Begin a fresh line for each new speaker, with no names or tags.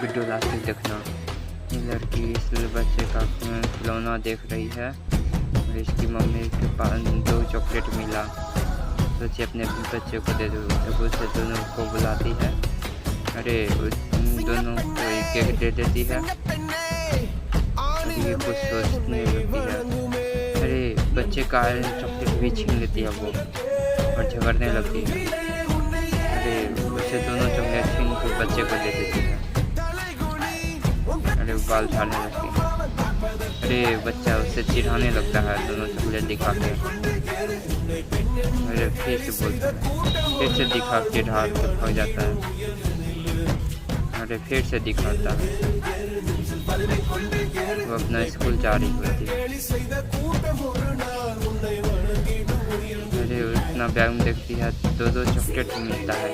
Video last तक देखना। ये लड़की इस बच्चे का खिलौना देख रही है और इसकी मम्मी के पास 2 चॉकलेट मिला। बच्चे अपने बच्चे को दे दो, उसे दोनों को बुलाती है। अरे दोनों को एक केक दे देती है। ये कुछ सोचने लगती है। अरे बच्चे का चॉकलेट भी छीन लेती है वो और झगड़ने लगती है। अरे उसे दोनों चॉकलेट छीन के बच्चे को दे देती है। अरे बाल झाड़ने लगती है। अरे बच्चा उसे चिढ़ाने लगता है दोनों चॉकलेट दिखा के। अरे फिर से बोलता है, फिर से दिखा के ढाल के भाग जाता है। अरे फिर से दिखाता है। वो अपना स्कूल जा रही होती है। अरे उतना बैग में देखती है 2 चॉकलेट मिलता है।